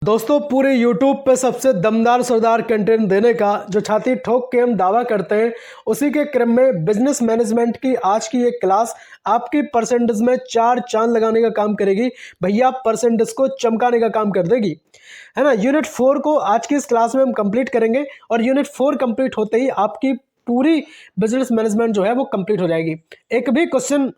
दोस्तों पूरे YouTube पे सबसे दमदार सरदार कंटेंट देने का जो छाती ठोक के हम दावा करते हैं, उसी के क्रम में बिजनेस मैनेजमेंट की आज की एक क्लास आपकी परसेंटेज में 4 चांद लगाने का काम करेगी। भैया परसेंटेज को चमकाने का काम कर देगी, है ना। यूनिट 4 को आज की इस क्लास में हम कंप्लीट करेंगे और यूनिट 4 कंप्लीट होते ही आपकी पूरी बिजनेस मैनेजमेंट जो है वो कंप्लीट हो जाएगी। एक भी क्वेश्चन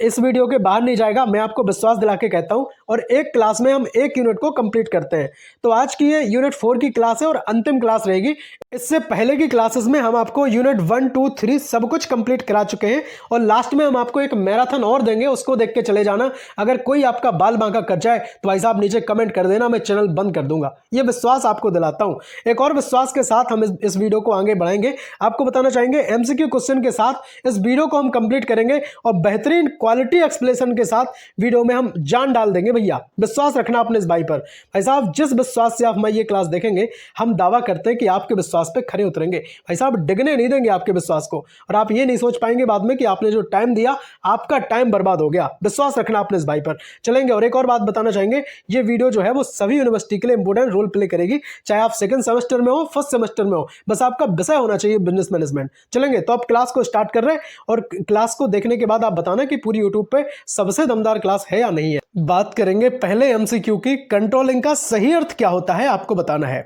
इस वीडियो के बाहर नहीं जाएगा, मैं आपको विश्वास दिला के कहता हूं। और एक क्लास में हम एक यूनिट को कंप्लीट करते हैं। तो आज की ये यूनिट 4 की क्लास है और अंतिम क्लास रहेगी। इससे पहले की क्लासेस में हम आपको यूनिट 1, 2, 3 सब कुछ कंप्लीट करा चुके हैं और लास्ट में हम आपको एक मैराथन और देंगे, उसको देख के चले जाना। अगर कोई आपका बाल बांका कर जाए तो भाई साहब नीचे कमेंट कर देना, मैं चैनल बंद कर दूंगा। ये विश्वास आपको दिलाता हूं। एक और विश्वास के साथ हम इस वीडियो को आगे बढ़ाएंगे। आपको बताना चाहेंगे एमसीक्यू क्वेश्चन के साथ इस वीडियो को हम कंप्लीट करेंगे और बेहतरीन क्वालिटी एक्सप्लेनेशन के साथ वीडियो में हम जान डाल देंगे। भैया विश्वास रखना अपने इस भाई पर। भाई साहब जिस विश्वास से आप हमारी ये क्लास देखेंगे, हम दावा करते हैं कि आपके विश्वास पे खरे उतरेंगे। भाई साहब डिगने नहीं देंगे आपके विश्वास को, और आप ये नहीं सोच पाएंगे बाद में कि आपने जो टाइम दिया आपका टाइम बर्बाद हो गया। विश्वास रखना अपने इस भाई पर। चलेंगे और एक और बात बताना चाहेंगे, ये वीडियो जो है वो सभी यूनिवर्सिटी के लिए इंपोर्टेंट रोल प्ले करेगी, चाहे आप सेकंड सेमेस्टर में हो, फर्स्ट सेमेस्टर में हो, बस आपका विषय होना चाहिए बिजनेस मैनेजमेंट। चलेंगे तो आप क्लास को स्टार्ट कर रहे हैं और क्लास को देखने के बाद आप बताना कि पूरी यूट्यूब पे सबसे दमदार क्लास है या नहीं है। बात करेंगे पहले एमसीक्यू की। कंट्रोलिंग का सही अर्थ क्या होता है आपको बताना है।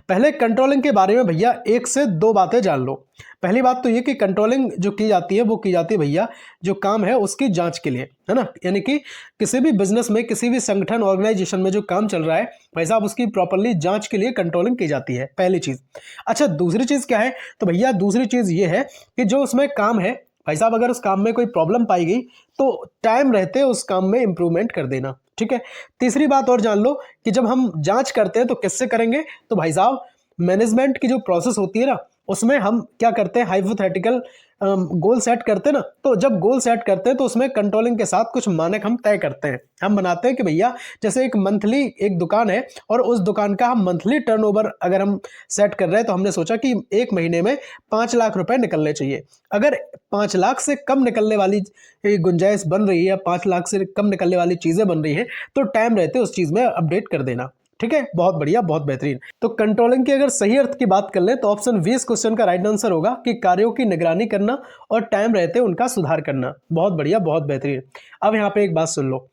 पहले कंट्रोलिंग के बारे में भैया 1 से 2 बातें जान लो। पहली बात तो ये कि कंट्रोलिंग जो की जाती है वो की जाती है भैया जो काम है उसकी जांच के लिए, है ना। यानी कि किसी भी बिजनेस में, किसी भी संगठन, ऑर्गेनाइजेशन में जो काम चल रहा है भाई साहब उसकी प्रॉपर्ली जांच के लिए कंट्रोलिंग की जाती है, पहली चीज। अच्छा दूसरी चीज क्या है, तो भैया दूसरी चीज ये है कि जो उसमें काम है भाई साहब, अगर उस काम में कोई प्रॉब्लम पाई गई तो टाइम रहते उस काम में इंप्रूवमेंट कर देना, ठीक है। तीसरी बात और जान लो कि जब हम जांच करते हैं तो किससे करेंगे, तो भाई साहब मैनेजमेंट की जो प्रोसेस होती है ना, उसमें हम क्या करते हैं, हाइपोथेटिकल गोल सेट करते हैं ना। तो जब गोल सेट करते हैं तो उसमें कंट्रोलिंग के साथ कुछ मानक हम तय करते हैं। हम बनाते हैं कि भैया जैसे एक मंथली एक दुकान है और उस दुकान का हम मंथली टर्नओवर अगर हम सेट कर रहे हैं तो हमने सोचा कि 1 महीने में 5 लाख रुपए निकलने चाहिए। अगर 5 लाख से कम निकलने वाली गुंजाइश बन रही है, 5 लाख से कम निकलने वाली चीजें बन रही है, तो टाइम रहते उस चीज में अपडेट कर देना, ठीक है। बहुत बढ़िया, बहुत बेहतरीन। तो कंट्रोलिंग की अगर सही अर्थ की बात कर लें तो ऑप्शन 20 क्वेश्चन का राइट आंसर होगा कि कार्यों की निगरानी करना और टाइम रहते उनका सुधार करना। बहुत बढ़िया, बहुत बेहतरीन। अब यहाँ पे एक बात सुन लो,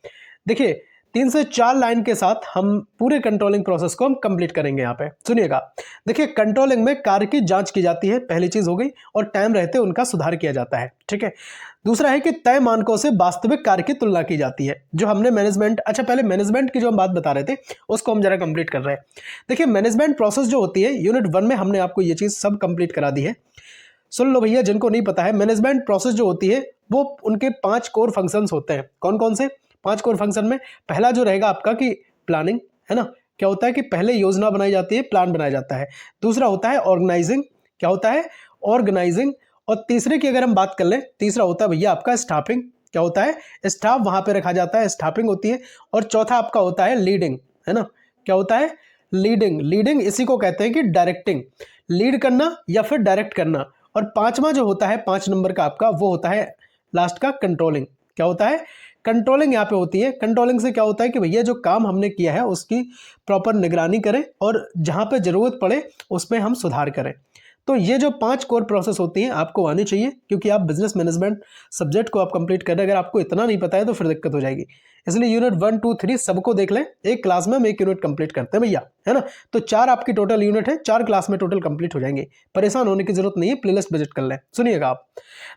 देखिए 3 से 4 लाइन के साथ हम पूरे कंट्रोलिंग प्रोसेस को हम कंप्लीट करेंगे। यहाँ पे सुनिएगा, देखिए कंट्रोलिंग में कार्य की जांच की जाती है, पहली चीज हो गई, और टाइम रहते उनका सुधार किया जाता है, ठीक है। दूसरा है कि तय मानकों से वास्तविक कार्य की तुलना की जाती है। जो हमने मैनेजमेंट, अच्छा पहले मैनेजमेंट की जो हम बात बता रहे थे उसको हम जरा कंप्लीट कर रहे हैं। देखिए मैनेजमेंट प्रोसेस जो होती है यूनिट 1 में हमने आपको ये चीज सब कंप्लीट करा दी है। सुन लो भैया, जिनको नहीं पता है, मैनेजमेंट प्रोसेस जो होती है वो उनके 5 कोर फंक्शंस होते हैं। कौन कौन से 5 कोर फंक्शन में, पहला जो रहेगा आपका कि प्लानिंग, है ना। क्या होता है कि पहले योजना बनाई जाती है, प्लान बनाया जाता है। दूसरा होता है ऑर्गेनाइजिंग, क्या होता है ऑर्गेनाइजिंग। और तीसरे की अगर हम बात कर लें, तीसरा होता है भैया आपका स्टाफिंग, क्या होता है स्टाफ वहां पे रखा जाता है, स्टाफिंग होती है। और चौथा आपका होता है लीडिंग, है ना। क्या होता है लीडिंग, लीडिंग इसी को कहते हैं कि डायरेक्टिंग, लीड करना या फिर डायरेक्ट करना। और पांचवा जो होता है 5 नंबर का आपका, वो होता है लास्ट का कंट्रोलिंग। क्या होता है कंट्रोलिंग, यहाँ पे होती है। कंट्रोलिंग से क्या होता है कि भैया जो काम हमने किया है उसकी प्रॉपर निगरानी करें और जहां पे जरूरत पड़े उसमें हम सुधार करें। तो ये जो 5 कोर प्रोसेस होती हैं आपको आनी चाहिए, क्योंकि आप बिजनेस मैनेजमेंट सब्जेक्ट को आप कंप्लीट कर रहे हैं। अगर आपको इतना नहीं पता है तो फिर दिक्कत हो जाएगी। इसलिए यूनिट 1, 2, 3 सबको देख लें, एक क्लास में हम एक यूनिट कंप्लीट करते हैं भैया, है ना। तो 4 आपकी टोटल यूनिट है, 4 क्लास में टोटल कंप्लीट हो जाएंगे। परेशान होने की जरूरत नहीं है, प्लेलिस्ट विजिट कर लें। सुनिएगा आप,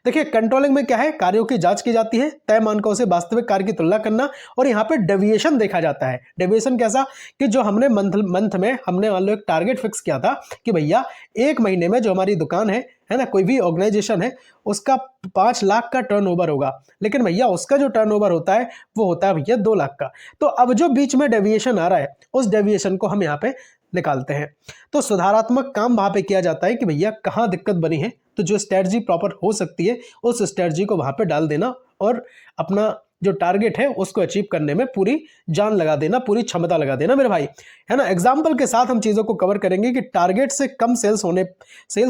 देखिए कंट्रोलिंग में क्या है, कार्यों की जांच की जाती है, तय मानकों से वास्तविक कार्य की तुलना करना, और यहाँ पे डेविएशन देखा जाता है। डेविएशन कैसा, कि जो हमने मंथ में हमने मान लो एक टारगेट फिक्स किया था कि भैया 1 महीने में जो हमारी दुकान है ना, कोई भी ऑर्गेनाइजेशन है, उसका 5 लाख का टर्नओवर होगा, लेकिन भैया उसका जो टर्नओवर होता है वो होता है भैया 2 लाख का। तो अब जो बीच में डेविएशन आ रहा है उस डेविएशन को हम यहाँ पे निकालते हैं। तो सुधारात्मक काम वहां पे किया जाता है कि भैया कहाँ दिक्कत बनी है, तो जो स्ट्रेटजी प्रॉपर हो सकती है उस स्ट्रेटजी को वहां पे डाल देना और अपना जो टारगेट है उसको अचीव करने में पूरी जान लगा देना, पूरी क्षमता लगा देना मेरे भाई, है ना। एग्जाम्पल के साथ हम चीज़ों को कवर करेंगे कि टारगेट से कम सेल्स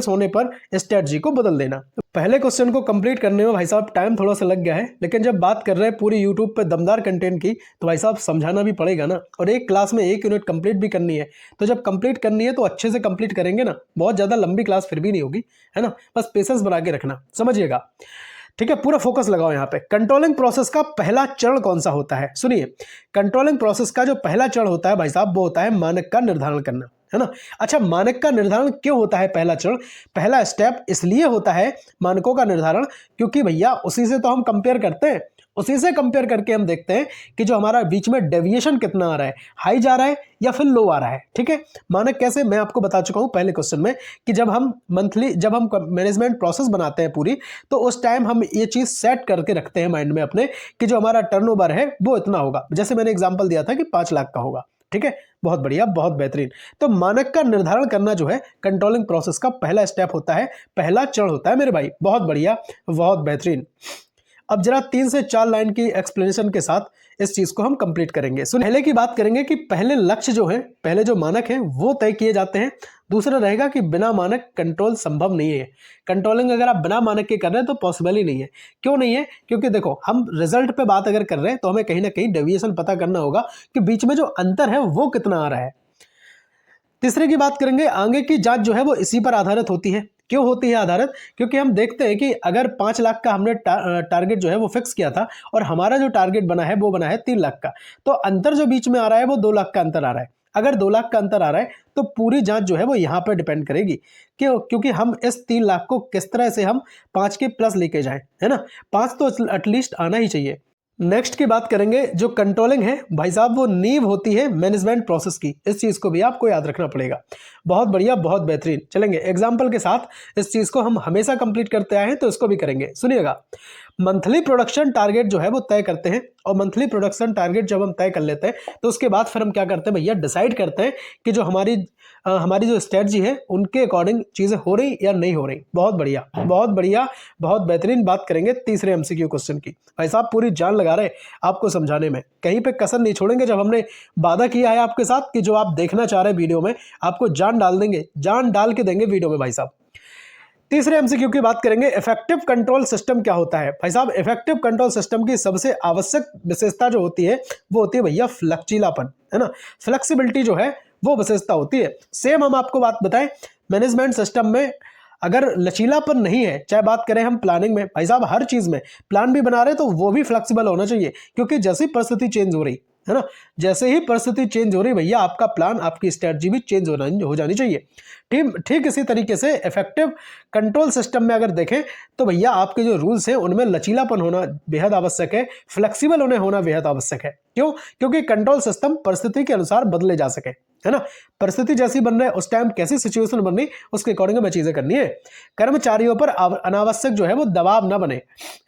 होने पर स्ट्रेटजी को बदल देना। तो पहले क्वेश्चन को कंप्लीट करने में भाई साहब टाइम थोड़ा सा लग गया है, लेकिन जब बात कर रहे हैं पूरी यूट्यूब पे दमदार कंटेंट की तो भाई साहब समझाना भी पड़ेगा ना, और एक क्लास में 1 यूनिट कंप्लीट भी करनी है। तो जब कंप्लीट करनी है तो अच्छे से कंप्लीट करेंगे ना, बहुत ज़्यादा लंबी क्लास फिर भी नहीं होगी, है ना। बस पेशेंस बना के रखना, समझिएगा, ठीक है। पूरा फोकस लगाओ यहाँ पे। कंट्रोलिंग प्रोसेस का पहला चरण कौन सा होता है, सुनिए। कंट्रोलिंग प्रोसेस का जो पहला चरण होता है भाई साहब वो होता है मानक का निर्धारण करना, है ना। अच्छा, मानक का निर्धारण क्यों होता है पहला चरण, पहला स्टेप इसलिए होता है मानकों का निर्धारण क्योंकि भैया उसी से तो हम कंपेयर करते हैं, उसी से कंपेयर करके हम देखते हैं कि जो हमारा बीच में डेविएशन कितना आ रहा है, हाई जा रहा है या फिर लो आ रहा है, ठीक है। मानक कैसे, मैं आपको बता चुका हूं पहले क्वेश्चन में कि जब हम मैनेजमेंट प्रोसेस बनाते हैं पूरी, तो उस टाइम हम ये चीज सेट करके रखते हैं माइंड में अपने कि जो हमारा टर्नओवर है वो इतना होगा। जैसे मैंने एग्जांपल दिया था कि 5 लाख का होगा, ठीक है। बहुत बढ़िया, बहुत बेहतरीन। तो मानक का निर्धारण करना जो है कंट्रोलिंग प्रोसेस का पहला स्टेप होता है, पहला चरण होता है मेरे भाई। बहुत बढ़िया, बहुत बेहतरीन। अब जरा 3 से 4 लाइन की एक्सप्लेनेशन के साथ इस चीज को हम कंप्लीट करेंगे। सुन, पहले की बात करेंगे कि पहले लक्ष्य जो है, पहले जो मानक है वो तय किए जाते हैं। दूसरा रहेगा कि बिना मानक कंट्रोल संभव नहीं है। कंट्रोलिंग अगर आप बिना मानक के कर रहे हैं तो पॉसिबल ही नहीं है। क्यों नहीं है, क्योंकि देखो हम रिजल्ट पे बात अगर कर रहे हैं तो हमें कहीं ना कहीं डेविएशन पता करना होगा कि बीच में जो अंतर है वो कितना आ रहा है। तीसरे की बात करेंगे, आगे की जांच जो है वो इसी पर आधारित होती है। क्यों होती है आधारित, क्योंकि हम देखते हैं कि अगर 5 लाख का हमने टारगेट जो है वो फिक्स किया था और हमारा जो टारगेट बना है वो बना है 3 लाख का, तो अंतर जो बीच में आ रहा है वो 2 लाख का अंतर आ रहा है। अगर 2 लाख का अंतर आ रहा है तो पूरी जांच जो है वो यहाँ पर डिपेंड करेगी क्योंकि हम इस 3 लाख को किस तरह से हम 5 के प्लस लेके जाएं, है ना। 5 तो एटलीस्ट आना ही चाहिए। नेक्स्ट की बात करेंगे, जो कंट्रोलिंग है भाई साहब वो नींव होती है मैनेजमेंट प्रोसेस की। इस चीज को भी आपको याद रखना पड़ेगा। बहुत बढ़िया, बहुत बेहतरीन। चलेंगे एग्जांपल के साथ, इस चीज को हम हमेशा कंप्लीट करते आए हैं तो इसको भी करेंगे। सुनिएगा, मंथली प्रोडक्शन टारगेट जो है वो तय करते हैं, और मंथली प्रोडक्शन टारगेट जब हम तय कर लेते हैं तो उसके बाद फिर हम क्या करते हैं भैया, डिसाइड करते हैं कि जो हमारी जो स्ट्रेटजी है उनके अकॉर्डिंग चीजें हो रही या नहीं हो रही। बहुत बढ़िया, बहुत बढ़िया, बहुत बेहतरीन। बात करेंगे तीसरे एमसीक्यू क्वेश्चन की। भाई साहब पूरी जान लगा रहे आपको समझाने में, कहीं पे कसर नहीं छोड़ेंगे। जब हमने वादा किया है आपके साथ कि जो आप देखना चाह रहे हैं वीडियो में, आपको जान डाल देंगे, जान डाल के देंगे वीडियो में भाई साहब। तीसरे एमसीक्यू की बात करेंगे, इफेक्टिव कंट्रोल सिस्टम क्या होता है। भाई साहब इफेक्टिव कंट्रोल सिस्टम की सबसे आवश्यक विशेषता जो होती है वो होती है भैया फ्लेक्सिलापन, है ना। फ्लेक्सिबिलिटी जो है वो विशेषता होती है। सेम हम आपको बात बताएं, मैनेजमेंट सिस्टम में अगर लचीलापन नहीं है, चाहे बात करें हम प्लानिंग में, भाई साहब हर चीज में प्लान भी बना रहे हैं तो वो भी फ्लेक्सिबल होना चाहिए, क्योंकि जैसी परिस्थिति चेंज हो रही है ना, जैसे ही परिस्थिति चेंज हो रही भैया आपका प्लान, आपकी स्ट्रेटजी भी चेंज हो जानी चाहिए। ठीक इसी तरीके से इफेक्टिव कंट्रोल सिस्टम में अगर देखें तो भैया आपके जो रूल्स हैं उनमें लचीलापन होना बेहद आवश्यक है, फ्लेक्सिबल होना बेहद आवश्यक है। क्यों, क्योंकि कंट्रोल सिस्टम परिस्थिति के अनुसार बदले जा सके, है ना। परिस्थिति जैसी बन रही है उस टाइम कैसी सिचुएशन बन रही उसके अकॉर्डिंग हमें चीजें करनी है। कर्मचारियों पर अनावश्यक जो है वो दबाव ना बने।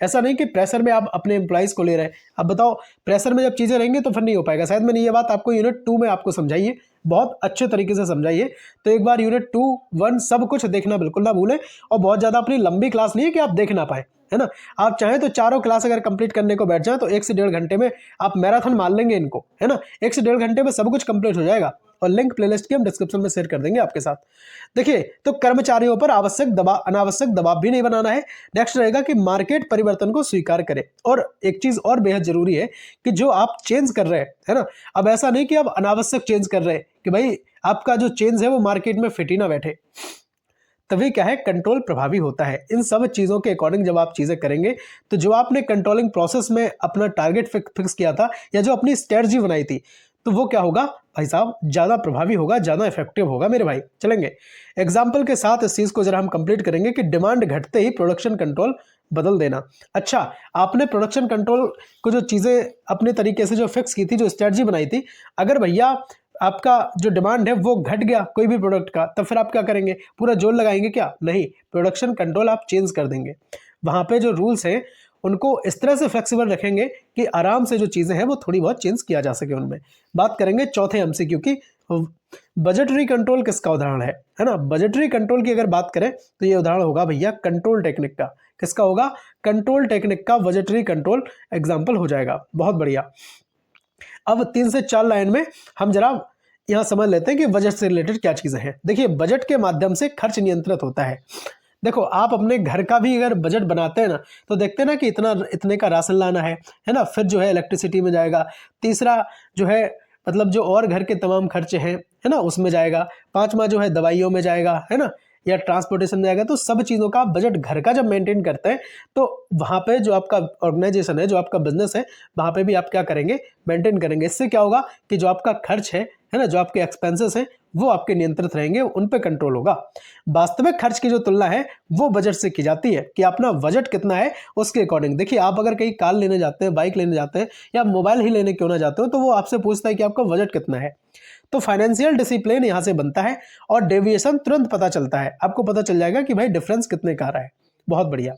ऐसा नहीं कि प्रेशर में आप अपने एम्प्लॉइज को ले रहे हैं। अब बताओ प्रेशर में जब चीजें रहेंगी तो फिर नहीं हो पाएगा। शायद मैंने ये बात आपको यूनिट 2 में आपको समझाइए, बहुत अच्छे तरीके से समझाइए। तो एक बार यूनिट 2, 1 सब कुछ देखना बिल्कुल ना भूलें। और बहुत ज्यादा अपनी लंबी क्लास नहीं है कि आप देख ना पाए, है ना। आप चाहें तो चारों क्लास अगर कंप्लीट करने को बैठ जाए तो 1 से 1.5 घंटे में आप मैराथन मार लेंगे इनको, है ना। 1 से 1.5 घंटे में सब कुछ कंप्लीट हो जाएगा। और लिंक प्लेलिस्ट की हम डिस्क्रिप्शन में शेयर कर देंगे आपके साथ। देखिए, तो कर्मचारियों पर अनावश्यक दबाव भी नहीं बनाना है। नेक्स्ट रहेगा कि मार्केट परिवर्तन को स्वीकार करें। और एक चीज और बेहद जरूरी है कि जो आप चेंज कर रहे हैं, है ना, अब ऐसा नहीं कि आप अनावश्यक चेंज कर रहे हैं कि भाई आपका जो चेंज है वो मार्केट में फिट ही ना बैठे, तभी क्या है कंट्रोल प्रभावी होता है। इन सब चीज़ों के अकॉर्डिंग जब आप चीज़ें करेंगे तो जो आपने कंट्रोलिंग प्रोसेस में अपना टारगेट फिक्स किया था या जो अपनी स्ट्रेटजी बनाई थी, तो वो क्या होगा भाई साहब, ज़्यादा प्रभावी होगा, ज़्यादा इफेक्टिव होगा मेरे भाई। चलेंगे एग्जाम्पल के साथ इस चीज़ को जरा हम कंप्लीट करेंगे कि डिमांड घटते ही प्रोडक्शन कंट्रोल बदल देना। अच्छा, आपने प्रोडक्शन कंट्रोल को जो चीज़ें अपने तरीके से जो फिक्स की थी, जो स्ट्रेटजी बनाई थी, अगर भैया आपका जो डिमांड है वो घट गया कोई भी प्रोडक्ट का, तब फिर आप क्या करेंगे, पूरा जोर लगाएंगे क्या? नहीं, प्रोडक्शन कंट्रोल आप चेंज कर देंगे। वहाँ पे जो रूल्स हैं उनको इस तरह से फ्लेक्सिबल रखेंगे कि आराम से जो चीज़ें हैं वो थोड़ी बहुत चेंज किया जा सके उनमें। बात करेंगे चौथे एमसीक्यू की, बजटरी कंट्रोल किसका उदाहरण है ना। बजटरी कंट्रोल की अगर बात करें तो ये उदाहरण होगा भैया कंट्रोल टेक्निक का। किसका होगा? कंट्रोल टेक्निक का बजटरी कंट्रोल एग्जाम्पल हो जाएगा। बहुत बढ़िया। अब 3 से 4 लाइन में हम जरा यहाँ समझ लेते हैं कि बजट से रिलेटेड क्या चीज़ें हैं। देखिए, बजट के माध्यम से खर्च नियंत्रित होता है। देखो, आप अपने घर का भी अगर बजट बनाते हैं ना, तो देखते हैं ना कि इतने का राशन लाना है ना, फिर जो है इलेक्ट्रिसिटी में जाएगा, तीसरा जो है मतलब जो और घर के तमाम खर्चे हैं, है ना, उसमें जाएगा, पांचवा जो है दवाइयों में जाएगा, है ना, या ट्रांसपोर्टेशन में जाएगा। तो सब चीज़ों का बजट घर का जब मेंटेन करते हैं तो वहाँ पे जो आपका ऑर्गेनाइजेशन है, जो आपका बिजनेस है, वहाँ पे भी आप क्या करेंगे? मेंटेन करेंगे। इससे क्या होगा कि जो आपका खर्च है ना, जो आपके एक्सपेंसेस हैं, वो आपके नियंत्रित रहेंगे, उन पे कंट्रोल होगा। वास्तविक खर्च की जो तुलना है वो बजट से की जाती है कि अपना बजट कितना है उसके अकॉर्डिंग। देखिए, आप अगर कहीं कार लेने जाते हैं, बाइक लेने जाते हैं, या मोबाइल ही लेने क्यों ना जाते हो, तो वो आपसे पूछता है कि आपका बजट कितना है। तो फाइनेंशियल डिसिप्लिन यहाँ से बनता है और डेविएशन तुरंत पता चलता है, आपको पता चल जाएगा कि भाई डिफरेंस कितने का आ रहा है। बहुत बढ़िया।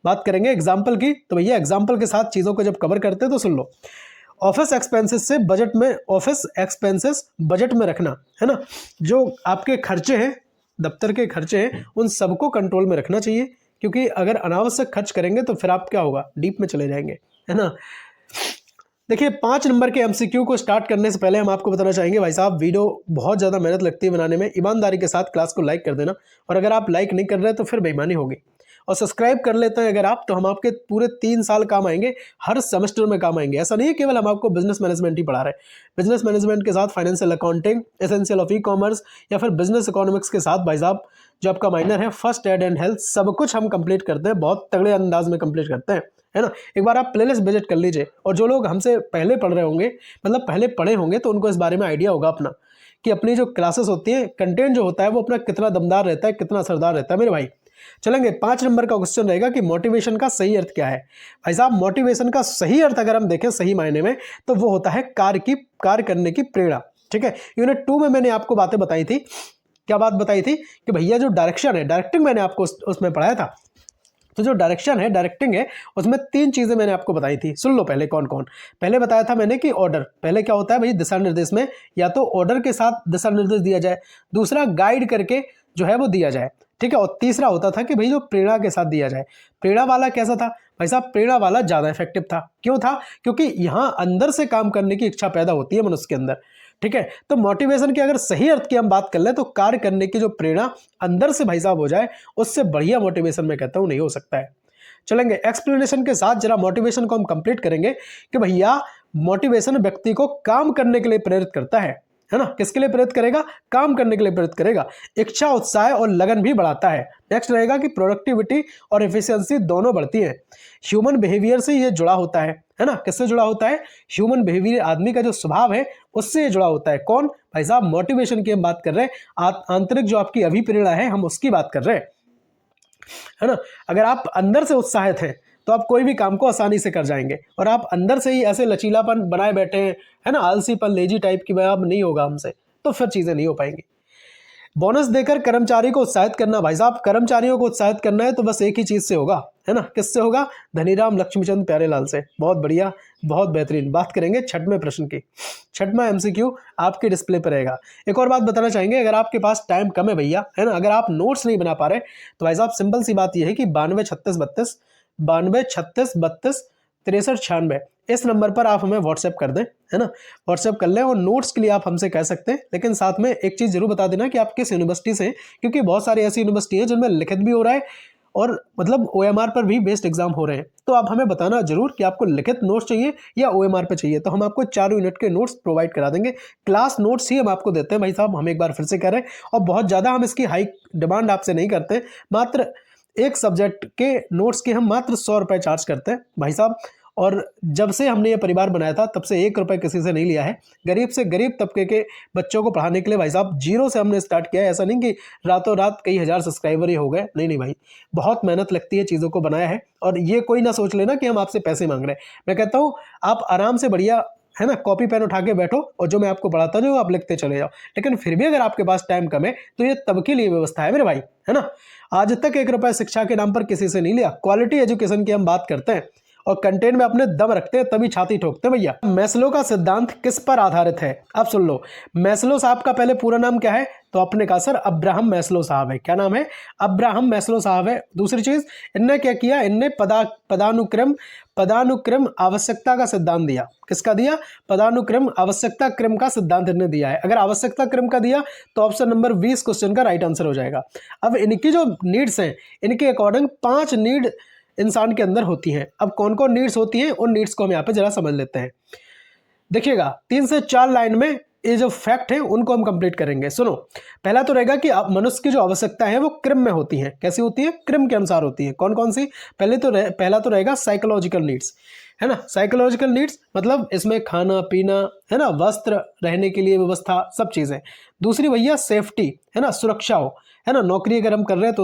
बात करेंगे एग्जाम्पल की, तो भैया एग्जाम्पल के साथ चीज़ों को जब कवर करते हैं तो सुन लो। ऑफिस एक्सपेंसेस से बजट में, ऑफिस एक्सपेंसेस बजट में रखना, है ना, जो आपके खर्चे हैं, दफ्तर के खर्चे हैं, उन सबको कंट्रोल में रखना चाहिए, क्योंकि अगर अनावश्यक खर्च करेंगे तो फिर आप क्या होगा? डीप में चले जाएंगे, है ना। देखिए, 5 नंबर के एमसीक्यू को स्टार्ट करने से पहले हम आपको बताना चाहेंगे, भाई साहब वीडियो बहुत ज़्यादा मेहनत लगती है बनाने में, ईमानदारी के साथ क्लास को लाइक कर देना, और अगर आप लाइक नहीं कर रहे तो फिर बेईमानी होगी। और सब्सक्राइब कर लेते हैं अगर आप, तो हम आपके पूरे 3 साल काम आएंगे, हर सेमेस्टर में काम आएंगे। ऐसा नहीं है केवल हम आपको बिजनेस मैनेजमेंट ही पढ़ा रहे हैं, बिजनेस मैनेजमेंट के साथ financial accounting, essential of e commerce, या फिर बिजनेस इकोनॉमिक्स के साथ भाई साहब जो आपका माइनर है फर्स्ट एड एंड हेल्थ, सब कुछ हम कंप्लीट करते हैं, बहुत तगड़े अंदाज में कंप्लीट करते हैं, है ना। एक बार आप प्लेलिस्ट विजिट कर लीजिए, और जो लोग हमसे पहले पढ़ रहे होंगे, मतलब पहले पढ़े होंगे, तो उनको इस बारे में आइडिया होगा अपना कि अपनी जो क्लासेस होती है, कंटेंट जो होता है वो अपना कितना दमदार रहता है, कितना असरदार रहता है मेरे भाई। चलेंगे, 5 नंबर का क्वेश्चन रहेगा कि मोटिवेशन का सही अर्थ क्या है। भाई साहब, मोटिवेशन का सही अर्थ अगर हम देखें सही मायने में, तो वो होता है कार्य करने की प्रेरणा। ठीक है, यूनिट 2 में मैंने आपको बातें बताई थी। क्या बात बताई थी? कि भैया जो डायरेक्शन है, डायरेक्टिंग मैंने आपको उसमें पढ़ाया था। तो जो डायरेक्शन है, डायरेक्टिंग है, उसमें 3 चीजें मैंने आपको बताई थी। सुन लो पहले कौन कौन। पहले बताया था मैंने कि ऑर्डर, पहले क्या होता है भाई, दिशा निर्देश में या तो ऑर्डर के साथ दिशा निर्देश दिया जाए, दूसरा गाइड करके जो है वो दिया जाए, ठीक है, और तीसरा होता था कि भाई जो प्रेरणा के साथ दिया जाए। प्रेरणा वाला कैसा था भाई साहब? प्रेरणा वाला ज्यादा इफेक्टिव था। क्यों था? क्योंकि यहाँ अंदर से काम करने की इच्छा पैदा होती है मनुष्य के अंदर। ठीक है, तो मोटिवेशन की अगर सही अर्थ की हम बात कर ले, तो कार्य करने की जो प्रेरणा अंदर से भाई साहब हो जाए, उससे बढ़िया मोटिवेशन मैं कहता हूं नहीं हो सकता है। चलेंगे, एक्सप्लेनेशन के साथ जरा मोटिवेशन को हम कंप्लीट करेंगे कि भैया मोटिवेशन व्यक्ति को काम करने के लिए प्रेरित करता है ना। किसके लिए प्रेरित करेगा? काम करने के लिए प्रेरित करेगा। इच्छा, उत्साह और लगन भी बढ़ाता है। नेक्स्ट रहेगा कि प्रोडक्टिविटी और एफिशिएंसी दोनों बढ़ती है। ह्यूमन बिहेवियर से ये जुड़ा होता है ना। किससे जुड़ा होता है? ह्यूमन बिहेवियर, आदमी का जो स्वभाव है उससे ये जुड़ा होता है। कौन? भाई साहब, मोटिवेशन की हम बात कर रहे हैं, आंतरिक जो आपकी अभिप्रेरणा है हम उसकी बात कर रहे हैं, है ना। अगर आप अंदर से उत्साहित हैं तो आप कोई भी काम को आसानी से कर जाएंगे, और आप अंदर से ही ऐसे लचीलापन बनाए बैठे हैं, है ना, आलसीपन, लेजी टाइप की भाई अब नहीं होगा हमसे, तो फिर चीजें नहीं हो पाएंगी। बोनस देकर कर्मचारी को उत्साहित करना, भाई साहब कर्मचारियों को उत्साहित करना है तो बस एक ही चीज से होगा, है ना। किससे होगा? धनीराम लक्ष्मीचंद प्यारेलाल से। बहुत बढ़िया, बहुत बेहतरीन। बात करेंगे 6वें प्रश्न की। 6वां एमसीक्यू आपके डिस्प्ले पर रहेगा। एक और बात बताना चाहेंगे, अगर आपके पास टाइम कम है भैया, है ना, अगर आप नोट्स नहीं बना पा रहे, तो भाई साहब सिंपल सी बात यह है कि 923632 इस नंबर पर आप हमें व्हाट्सएप कर दें, है ना, व्हाट्सएप कर लें, और नोट्स के लिए आप हमसे कह सकते हैं। लेकिन साथ में एक चीज़ जरूर बता देना कि आप किस यूनिवर्सिटी से, क्योंकि बहुत सारी ऐसी यूनिवर्सिटी है जिनमें लिखित भी हो रहा है और मतलब OMR पर भी बेस्ड एग्जाम हो रहे हैं। तो आप हमें बताना जरूर कि आपको लिखित नोट्स चाहिए या OMR पे चाहिए, तो हम आपको 4 यूनिट के नोट्स प्रोवाइड करा देंगे। क्लास नोट्स ही हम आपको देते हैं भाई साहब, हम एक बार फिर से कह रहे हैं, और बहुत ज़्यादा हम इसकी हाई डिमांड आपसे नहीं करते। मात्र एक सब्जेक्ट के नोट्स के हम मात्र 100 रुपये चार्ज करते हैं भाई साहब। और जब से हमने ये परिवार बनाया था तब से 1 रुपये किसी से नहीं लिया है। गरीब से गरीब तबके के बच्चों को पढ़ाने के लिए भाई साहब जीरो से हमने स्टार्ट किया है। ऐसा नहीं कि रातों रात कई हज़ार सब्सक्राइबर ही हो गए, नहीं नहीं भाई, बहुत मेहनत लगती है चीज़ों को बनाया है। और ये कोई ना सोच लेना कि हम आपसे पैसे मांग रहे हैं। मैं कहता हूँ आप आराम से बढ़िया, है ना, कॉपी पेन उठा के बैठो और जो मैं आपको पढ़ाता हूँ आप लिखते चले जाओ। लेकिन फिर भी अगर आपके पास टाइम कम है तो ये तब के लिए व्यवस्था है मेरे भाई, है ना। आज तक 1 रुपया शिक्षा के नाम पर किसी से नहीं लिया। क्वालिटी एजुकेशन की हम बात करते हैं और कंटेंट में अपने दम रखते हैं तभी छाती ठोकते हैं भैया। मैस्लो का सिद्धांत किस पर आधारित है? अब सुन लो, मैस्लो साहब का पहले पूरा नाम क्या है? तो आपने कहा सर अब्राहम मैस्लो साहब है। क्या नाम है? अब्राहम मैस्लो साहब है। दूसरी चीज, इनने क्या किया? इनने पदानुक्रम आवश्यकता का सिद्धांत दिया। किसका दिया? पदानुक्रम आवश्यकता क्रम का सिद्धांत इन्होंने दिया है। अगर आवश्यकता क्रम का दिया तो ऑप्शन नंबर 20 क्वेश्चन का राइट आंसर हो जाएगा। अब इनकी जो नीड्स हैं, इनके अकॉर्डिंग 5 नीड इंसान के अंदर होती हैं। अब कौन कौन नीड्स होती हैं, उन नीड्स को हम यहाँ पे जरा समझ लेते हैं। देखिएगा 3 से 4 लाइन में ये जो फैक्ट है उनको हम कंप्लीट करेंगे। सुनो, पहला तो रहेगा कि मनुष्य की जो आवश्यकता है वो क्रम में होती है। कैसी होती है? क्रम के अनुसार होती है। कौन कौन सी? पहला तो रहेगा साइकोलॉजिकल नीड्स, है ना। साइकोलॉजिकल नीड्स मतलब इसमें खाना पीना, है ना, वस्त्र, रहने के लिए व्यवस्था, सब चीज़ें। दूसरी भैया सेफ्टी, है ना, सुरक्षा हो, है ना, नौकरी अगर हम कर रहे हैं तो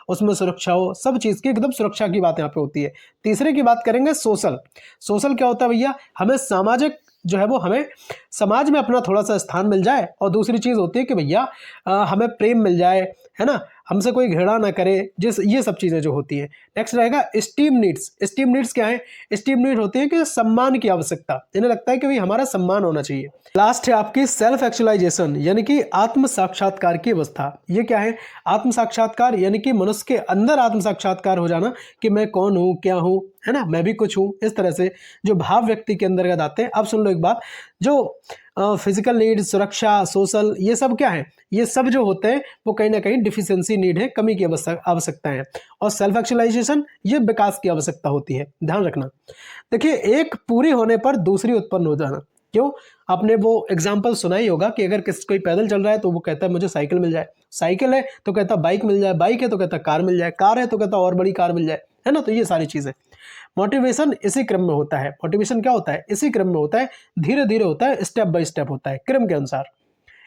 उसमें सुरक्षा हो, सब चीज़ की एकदम सुरक्षा की बात यहाँ पे होती है। तीसरे की बात करेंगे सोशल। सोशल क्या होता है भैया? हमें सामाजिक जो है वो हमें समाज में अपना थोड़ा सा स्थान मिल जाए। और दूसरी चीज़ होती है कि भैया हमें प्रेम मिल जाए, है ना, हमसे कोई घृणा ना करे, ये सब चीज़ें जो होती हैं। नेक्स्ट रहेगा स्टीम नीड्स। स्टीम नीड्स क्या है? स्टीम नीड होती है कि सम्मान की आवश्यकता, इन्हें लगता है कि भाई हमारा सम्मान होना चाहिए। लास्ट है आपकी सेल्फ एक्चुअलाइजेशन, यानी कि आत्म साक्षात्कार की अवस्था। ये क्या है? आत्म साक्षात्कार यानी कि मनुष्य के अंदर आत्म साक्षात्कार हो जाना कि मैं कौन हूँ, क्या हूँ, है ना, मैं भी कुछ हूँ। इस तरह से जो भाव व्यक्ति के अंदर आते हैं। अब सुन लो एक बात, जो फिजिकल नीड, सुरक्षा, सोशल, ये सब क्या है? ये सब जो होते हैं वो कहीं ना कहीं डिफिशियंसी नीड है, कमी की आवश्यकता है। और सेल्फ एक्चुअलाइजेशन ये विकास की आवश्यकता होती है, ध्यान रखना। देखिए, एक पूरी होने पर दूसरी उत्पन्न हो जाना। क्यों? आपने वो एग्जाम्पल सुना ही होगा कि अगर कोई पैदल चल रहा है तो वो कहता है मुझे साइकिल मिल जाए, साइकिल है तो कहता बाइक मिल जाए, बाइक है तो कहता कार मिल जाए, कार है तो कहता और बड़ी कार मिल जाए, है ना। तो ये सारी चीज़ें, मोटिवेशन इसी क्रम में होता है। मोटिवेशन क्या होता है? इसी क्रम में होता है, धीरे धीरे होता है, स्टेप बाय स्टेप होता है, क्रम के अनुसार।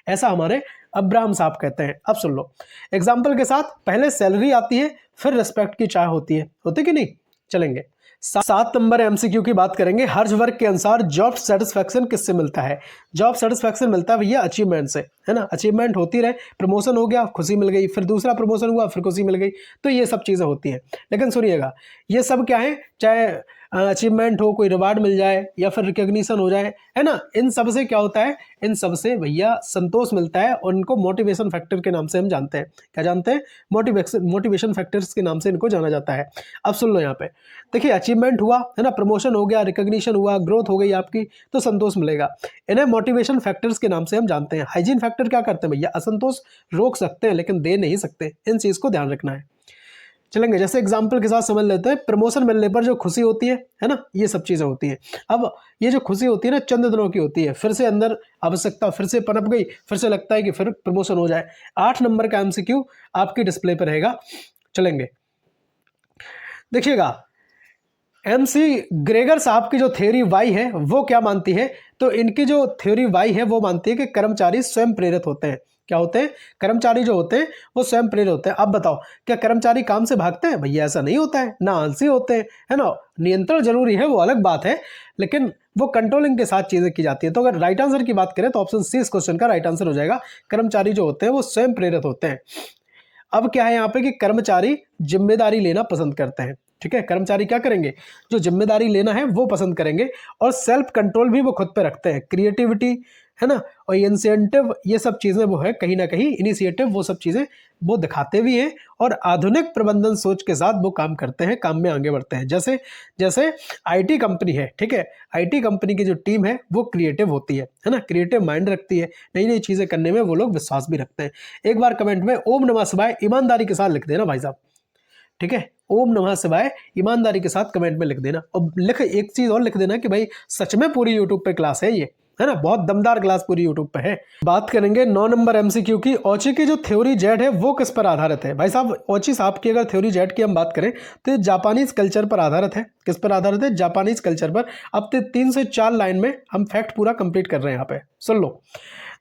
ऐसा हमारे अब्राहम साहब कहते हैं। अब सुन लो एग्जाम्पल के साथ, पहले सैलरी आती है, फिर रिस्पेक्ट की चाह होती है, होती कि नहीं? चलेंगे 7 नंबर एमसीक्यू की बात करेंगे। हर्ष वर्ग के अनुसार जॉब सेटिस्फैक्शन किससे मिलता है? जॉब सेटिस्फैक्शन मिलता है भैया अचीवमेंट से, है ना। अचीवमेंट होती रहे, प्रमोशन हो गया, खुशी मिल गई, फिर दूसरा प्रमोशन हुआ, फिर खुशी मिल गई, तो ये सब चीज़ें होती हैं। लेकिन सुनिएगा, ये सब क्या है? चाहे अचीवमेंट हो, कोई रिवार्ड मिल जाए या फिर रिकॉग्निशन हो जाए, है ना, इन सब से क्या होता है? इन सब से भैया संतोष मिलता है और इनको मोटिवेशन फैक्टर के नाम से हम जानते हैं। क्या जानते हैं? मोटिवेशन फैक्टर्स के नाम से इनको जाना जाता है। अब सुन लो यहाँ पे, देखिए अचीवमेंट हुआ, है ना, प्रमोशन हो गया, रिकॉग्निशन हुआ, ग्रोथ हो गई आपकी, तो संतोष मिलेगा। इन्हें मोटिवेशन फैक्टर्स के नाम से हम जानते हैं। हाइजीन फैक्टर क्या करते हैं भैया? असंतोष रोक सकते हैं लेकिन दे नहीं सकते। इन चीज़ को ध्यान रखना है। चलेंगे, जैसे एग्जाम्पल के साथ समझ लेते हैं। प्रमोशन मिलने पर जो खुशी होती है ना, ये सब चीज़ें होती हैं। अब ये जो खुशी होती है ना, चंद दिनों की होती है, फिर से अंदर आवश्यकता फिर से पनप गई, फिर से लगता है कि फिर प्रमोशन हो जाए। 8 नंबर का एमसीक्यू आपकी डिस्प्ले पर रहेगा। चलेंगे, देखिएगा, एमसी ग्रेगर साहब की जो थ्योरी वाई है वो क्या मानती है? तो इनकी जो थ्योरी वाई है वो मानती है कि कर्मचारी स्वयं प्रेरित होते हैं। क्या होते हैं? कर्मचारी जो होते हैं वो स्वयं प्रेरित होते हैं। अब बताओ, क्या कर्मचारी काम से भागते हैं? भैया ऐसा नहीं होता है, ना आलसी होते हैं, है ना। नियंत्रण जरूरी है, वो अलग बात है, लेकिन वो कंट्रोलिंग के साथ चीजें की जाती है। तो अगर राइट आंसर की बात करें तो ऑप्शन सी इस क्वेश्चन का राइट आंसर हो जाएगा। कर्मचारी जो होते हैं वो स्वयं प्रेरित होते हैं। अब क्या है यहाँ पे कि कर्मचारी जिम्मेदारी लेना पसंद करते हैं। ठीक है, कर्मचारी क्या करेंगे? जो जिम्मेदारी लेना है वो पसंद करेंगे, और सेल्फ कंट्रोल भी वो खुद पे रखते हैं। क्रिएटिविटी, है ना, और इंसेंटिव, ये सब चीज़ें वो है कहीं ना कहीं, इनिशिएटिव, वो सब चीज़ें वो दिखाते भी हैं, और आधुनिक प्रबंधन सोच के साथ वो काम करते हैं, काम में आगे बढ़ते हैं। जैसे आईटी कंपनी है, ठीक है, आईटी कंपनी की जो टीम है वो क्रिएटिव होती है ना, क्रिएटिव माइंड रखती है, नई नई चीज़ें करने में वो लोग विश्वास भी रखते हैं। एक बार कमेंट में ओम नमः शिवाय ईमानदारी के साथ लिख देना भाई साहब, ठीक है, ओम नमः शिवाय ईमानदारी के साथ कमेंट में लिख देना। और एक चीज़ और लिख देना कि भाई सच में पूरी यूट्यूब पे क्लास है ये, है ना, बहुत दमदार क्लास पूरी यूट्यूब पे है। बात करेंगे 9 नंबर एमसीक्यू की। ऑची की जो थ्योरी जेड है वो किस पर आधारित है? भाई साहब, ऑची साहब की अगर थ्योरी जेड की हम बात करें तो ये जापानीज कल्चर पर आधारित है। किस पर आधारित है? जापानीज कल्चर पर। अब 3 से 4 लाइन में हम फैक्ट पूरा कंप्लीट कर रहे हैं यहाँ पे, सुन लो।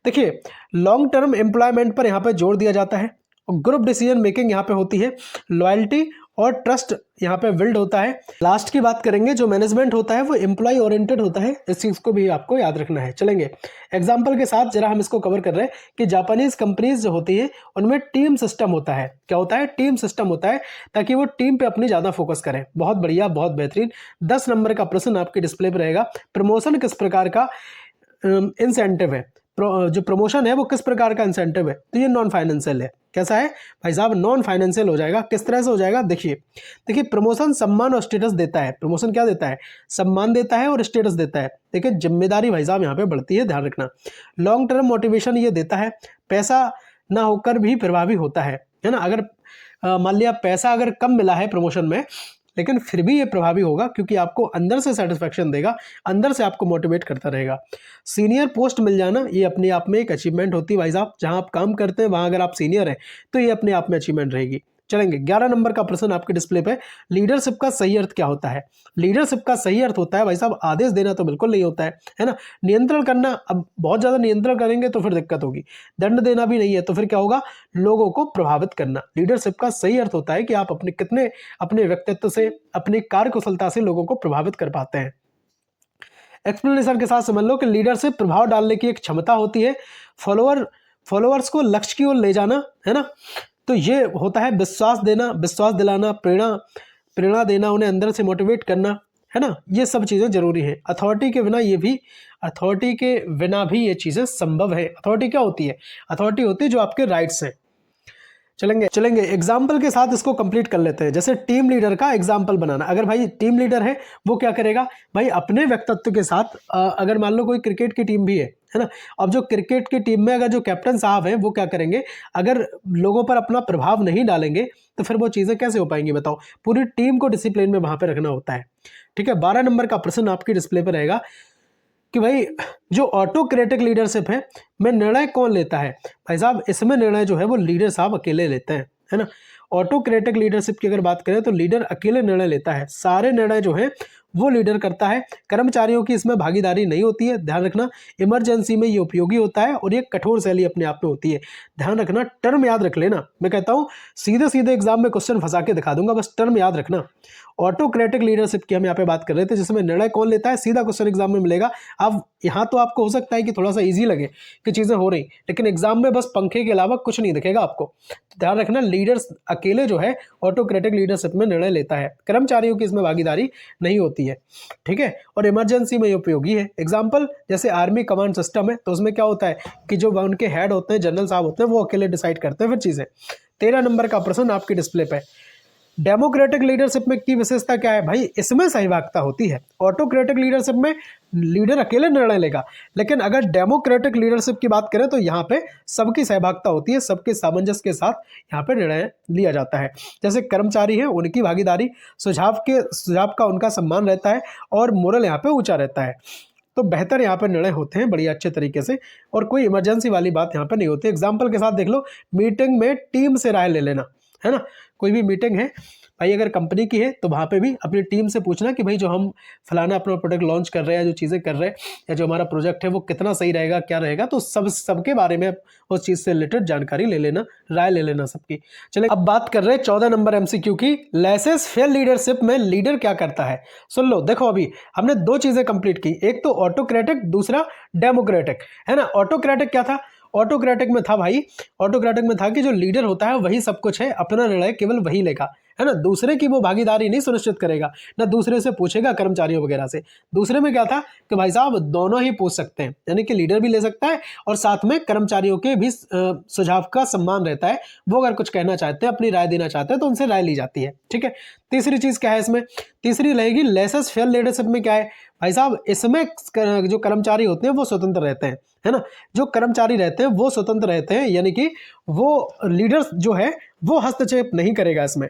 देखिए, लॉन्ग टर्म एम्प्लॉयमेंट पर यहाँ पे जोर दिया जाता है, ग्रुप डिसीजन मेकिंग यहाँ पे होती है, लॉयल्टी और ट्रस्ट यहाँ पे बिल्ड होता है। लास्ट की बात करेंगे, जो मैनेजमेंट होता है वो एम्प्लॉय ओरिएंटेड होता है, इस चीज़ को भी आपको याद रखना है। चलेंगे एग्जाम्पल के साथ जरा हम इसको कवर कर रहे हैं कि जापानीज कंपनीज जो होती है उनमें टीम सिस्टम होता है। क्या होता है? टीम सिस्टम होता है, ताकि वो टीम पे अपनी ज़्यादा फोकस करें। बहुत बढ़िया, बहुत बेहतरीन। 10 नंबर का प्रश्न आपके डिस्प्ले पर रहेगा। प्रमोशन किस प्रकार का इंसेंटिव है? जो प्रमोशन है वो किस प्रकार का इंसेंटिव है? तो ये नॉन फाइनेंशियल है। कैसा है भाई साहब? नॉन फाइनेंशियल हो जाएगा। किस तरह से हो जाएगा? देखिए प्रमोशन सम्मान और स्टेटस देता है। प्रमोशन क्या देता है? सम्मान देता है और स्टेटस देता है। देखिए जिम्मेदारी भाई साहब यहाँ पे बढ़ती है, ध्यान रखना। लॉन्ग टर्म मोटिवेशन ये देता है। पैसा ना होकर भी प्रभावी होता है ना। अगर मान लिया पैसा अगर कम मिला है प्रमोशन में, लेकिन फिर भी ये प्रभावी होगा, क्योंकि आपको अंदर से सेटिस्फैक्शन देगा, अंदर से आपको मोटिवेट करता रहेगा। सीनियर पोस्ट मिल जाना ये अपने आप में एक अचीवमेंट होती है भाई साहब। जहां आप काम करते हैं वहां अगर आप सीनियर हैं तो ये अपने आप में अचीवमेंट रहेगी। चलेंगे 11 नंबर का प्रश्न आपके डिस्प्ले पे। लीडरशिप का सही अर्थ क्या होता है? लीडरशिप का सही अर्थ होता है भाई साहब, आदेश देना तो बिल्कुल नहीं होता है ना। नियंत्रण करना, अब बहुत ज़्यादा नियंत्रण करेंगे तो फिर दिक्कत होगी। दंड देना भी नहीं है, तो फिर क्या होगा? लोगों को प्रभावित करना। लीडरशिप का सही अर्थ होता है कि आप अपने व्यक्तित्व से, अपनी कार्यकुशलता से लोगों को प्रभावित कर पाते हैं। एक्सप्लेनेशन के साथ समझ लो कि लीडरशिप प्रभाव डालने की एक क्षमता होती है। फॉलोअर्स को लक्ष्य की ओर ले जाना, है ना। तो ये होता है विश्वास देना, विश्वास दिलाना, प्रेरणा देना, उन्हें अंदर से मोटिवेट करना, है ना। ये सब चीज़ें जरूरी है। अथॉरिटी के बिना भी ये चीज़ें संभव है। अथॉरिटी क्या होती है? अथॉरिटी होती है जो आपके राइट्स हैं। चलेंगे एग्जाम्पल के साथ इसको कंप्लीट कर लेते हैं। जैसे टीम लीडर का एग्जाम्पल बनाना। अगर भाई टीम लीडर है वो क्या करेगा भाई? अपने व्यक्तित्व के साथ, अगर मान लो कोई क्रिकेट की टीम भी है ना। अब जो क्रिकेट की टीम में अगर जो कैप्टन साहब हैं वो क्या करेंगे? अगर लोगों पर अपना प्रभाव नहीं डालेंगे तो फिर वो चीज़ें कैसे हो पाएंगी बताओ? पूरी टीम को डिसिप्लिन में वहां पर रखना होता है। ठीक है, 12 नंबर का प्रश्न आपकी डिस्प्ले पर रहेगा कि भाई जो ऑटोक्रेटिक लीडरशिप है में निर्णय कौन लेता है? भाई साहब इसमें निर्णय जो है वो लीडर साहब अकेले लेते हैं, है ना। ऑटोक्रेटिक लीडरशिप की अगर बात करें तो लीडर अकेले निर्णय लेता है। सारे निर्णय जो है वो लीडर करता है। कर्मचारियों की इसमें भागीदारी नहीं होती है, ध्यान रखना। इमरजेंसी में ये उपयोगी होता है और ये कठोर शैली अपने आप में होती है, ध्यान रखना। टर्म याद रख लेना। मैं कहता हूँ सीधे एग्जाम में क्वेश्चन फंसा के दिखा दूंगा, बस टर्म याद रखना। ऑटोक्रेटिक लीडरशिप की हम यहाँ पे बात कर रहे थे, जिसमें निर्णय कौन लेता है, सीधा क्वेश्चन एग्जाम में मिलेगा। अब यहाँ तो आपको हो सकता है कि थोड़ा सा इजी लगे कि चीजें हो रही, लेकिन एग्जाम में बस पंखे के अलावा कुछ नहीं दिखेगा आपको। तो ध्यान रखना, लीडर्स अकेले जो है ऑटोक्रेटिक लीडरशिप में निर्णय लेता है। कर्मचारियों की इसमें भागीदारी नहीं होती है, ठीक है। और इमरजेंसी में ये उपयोगी है। एग्जाम्पल जैसे आर्मी कमांड सिस्टम है, तो उसमें क्या होता है कि जो उनके हेड होते हैं, जनरल साहब होते हैं, वो अकेले डिसाइड करते हैं फिर चीजें। 13 नंबर का प्रश्न आपकी डिस्प्ले पे। डेमोक्रेटिक लीडरशिप में की विशेषता क्या है? भाई इसमें सहभागिता होती है। ऑटोक्रेटिक लीडरशिप में लीडर अकेले निर्णय लेगा, लेकिन अगर डेमोक्रेटिक लीडरशिप की बात करें तो यहाँ पे सबकी सहभागिता होती है, सबके सामंजस्य के साथ यहाँ पे निर्णय लिया जाता है। जैसे कर्मचारी है उनकी भागीदारी, सुझाव का उनका सम्मान रहता है और मोरल यहाँ पे ऊंचा रहता है। तो बेहतर यहाँ पर निर्णय होते हैं बड़ी अच्छे तरीके से, और कोई इमरजेंसी वाली बात यहाँ पर नहीं होती। एग्जाम्पल के साथ देख लो, मीटिंग में टीम से राय ले लेना, है ना। कोई भी मीटिंग है भाई अगर कंपनी की है तो वहाँ पे भी अपनी टीम से पूछना कि भाई जो हम फलाना अपना प्रोडक्ट लॉन्च कर रहे हैं, जो चीज़ें कर रहे हैं, या जो हमारा प्रोजेक्ट है वो कितना सही रहेगा, क्या रहेगा। तो सबके बारे में उस चीज़ से रिलेटेड जानकारी ले लेना, राय ले लेना सबकी। चलिए अब बात कर रहे हैं 14 नंबर एमसीक्यू की। लेसेस फेयर लीडरशिप में लीडर क्या करता है? सुन लो, देखो अभी हमने दो चीज़ें कंप्लीट की, एक तो ऑटोक्रेटिक, दूसरा डेमोक्रेटिक, है ना। ऑटोक्रेटिक क्या था? ऑटोक्रेटिक में था भाई, ऑटोक्रेटिक में था कि जो लीडर होता है वही सब कुछ है, अपना निर्णय केवल वही लेगा, है ना। दूसरे की वो भागीदारी नहीं सुनिश्चित करेगा, ना दूसरे से पूछेगा कर्मचारियों वगैरह से। दूसरे में क्या था कि भाई साहब दोनों ही पूछ सकते हैं, यानी कि लीडर भी ले सकता है और साथ में कर्मचारियों के भी सुझाव का सम्मान रहता है। वो अगर कुछ कहना चाहते हैं, अपनी राय देना चाहते हैं, तो उनसे राय ली जाती है, ठीक है। तीसरी चीज क्या है इसमें? तीसरी रहेगी लेसेस फेयर लीडरशिप में क्या है भाई साहब? इसमें जो कर्मचारी होते हैं वो स्वतंत्र रहते हैं, है ना। जो कर्मचारी रहते हैं वो स्वतंत्र रहते हैं, यानी कि वो लीडर जो है वो हस्तक्षेप नहीं करेगा इसमें।